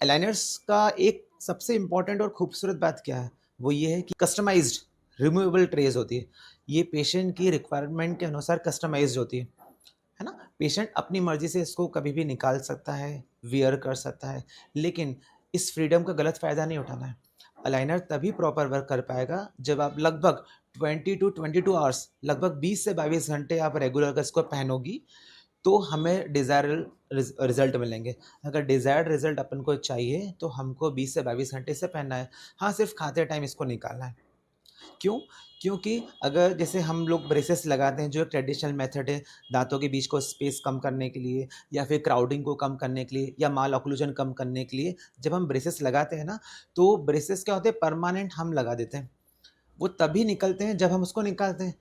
Aligners का एक सबसे इम्पोर्टेंट और खूबसूरत बात क्या है, वो ये है कि कस्टमाइज्ड रिमूवेबल ट्रेज होती है। ये पेशेंट की रिक्वायरमेंट के अनुसार कस्टमाइज्ड होती है ना? पेशेंट अपनी मर्ज़ी से इसको कभी भी निकाल सकता है, वियर कर सकता है, लेकिन इस फ्रीडम का गलत फ़ायदा नहीं उठाना है। अलाइनर तभी प्रॉपर वर्क कर पाएगा जब आप लगभग 20 टू 22 आवर्स, लगभग 20 से 22 घंटे आप रेगुलर अगर इसको पहनोगी, तो हमें डिज़ायरेबल रिज़ल्ट मिलेंगे। अगर डिज़ायर्ड रिज़ल्ट अपन को चाहिए, तो हमको 20 से 22 घंटे इसे पहनना है। हाँ, सिर्फ़ खाते टाइम इसको निकालना है। क्यों? क्योंकि अगर जैसे हम लोग ब्रेसेस लगाते हैं, जो एक ट्रेडिशनल मेथड है, दाँतों के बीच को स्पेस कम करने के लिए या फिर क्राउडिंग को कम करने के लिए या माल ऑक्लूज़न कम करने के लिए, जब हम ब्रेसेस लगाते हैं ना, तो ब्रेसेस क्या होते हैं, परमानेंट हम लगा देते हैं। वो तभी निकलते हैं जब हम उसको निकालते हैं।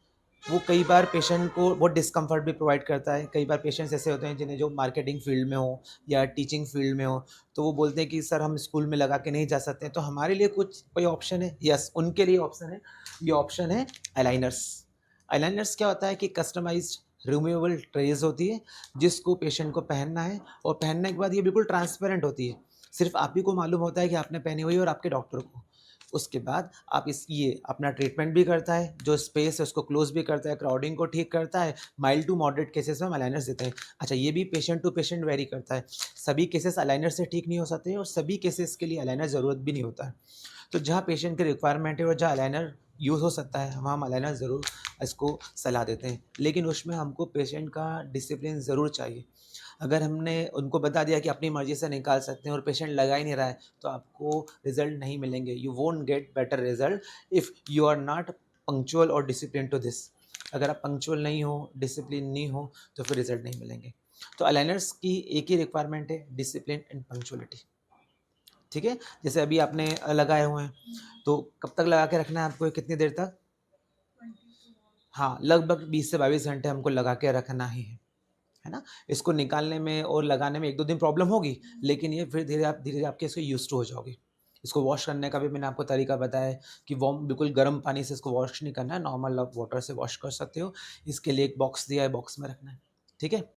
वो कई बार पेशेंट को बहुत डिस्कम्फर्ट भी प्रोवाइड करता है। कई बार पेशेंट्स ऐसे होते हैं जिन्हें जो मार्केटिंग फ़ील्ड में हो या टीचिंग फ़ील्ड में हो, तो वो बोलते हैं कि सर हम स्कूल में लगा के नहीं जा सकते हैं। तो हमारे लिए कुछ कोई ऑप्शन है? यस, उनके लिए ऑप्शन है। ये ऑप्शन है अलाइनर्स। अलाइनर्स क्या होता है कि कस्टमाइज़्ड रिमूवेबल ट्रेज़ होती है, जिसको पेशेंट को पहनना है और पहनने के बाद ये बिल्कुल ट्रांसपेरेंट होती है। सिर्फ़ आप ही को मालूम होता है कि आपने पहनी हुई है और आपके डॉक्टर को। उसके बाद आप इस ये अपना ट्रीटमेंट भी करता है, जो स्पेस है उसको क्लोज़ भी करता है, क्राउडिंग को ठीक करता है, माइल्ड टू मॉडरेट केसेस में हम अलाइनर्स देते हैं। अच्छा, ये भी पेशेंट टू पेशेंट वेरी करता है। सभी केसेस अलाइनर से ठीक नहीं हो सकते और सभी केसेस के लिए अलाइनर ज़रूरत भी नहीं होता है। तो जहाँ पेशेंट की रिक्वायरमेंट है और जहाँ अलाइनर यूज़ हो सकता है, वहाँ हम अलाइनर ज़रूर इसको सलाह देते हैं। लेकिन उसमें हमको पेशेंट का डिसिप्लिन ज़रूर चाहिए। अगर हमने उनको बता दिया कि अपनी मर्ज़ी से निकाल सकते हैं और पेशेंट लगा ही नहीं रहा है, तो आपको रिज़ल्ट नहीं मिलेंगे। You won't get better result if you are not punctual और डिसिप्लिन्ड टू दिस। अगर आप पंक्चुअल नहीं हो, डिसिप्लिन नहीं हो, तो फिर रिज़ल्ट नहीं मिलेंगे। तो अलाइनर्स की एक ही रिक्वायरमेंट है, डिसिप्लिन एंड पंक्चुअलिटी। ठीक है? जैसे अभी आपने लगाए हुए हैं, तो कब तक लगा के रखना है आपको, कितनी देर तक? हाँ, लगभग 20 से 22 घंटे हमको लगा के रखना ही है ना? इसको निकालने में और लगाने में 1-2 दिन प्रॉब्लम होगी, लेकिन ये फिर धीरे-धीरे आपके इसको यूज़्ड टू हो जाओगे। इसको वॉश करने का भी मैंने आपको तरीका बताया है कि वार्म बिल्कुल गर्म पानी से इसको वॉश नहीं करना है, नॉर्मल आप वाटर से वॉश कर सकते हो। इसके लिए एक बॉक्स दिया है, बॉक्स में रखना है। ठीक है?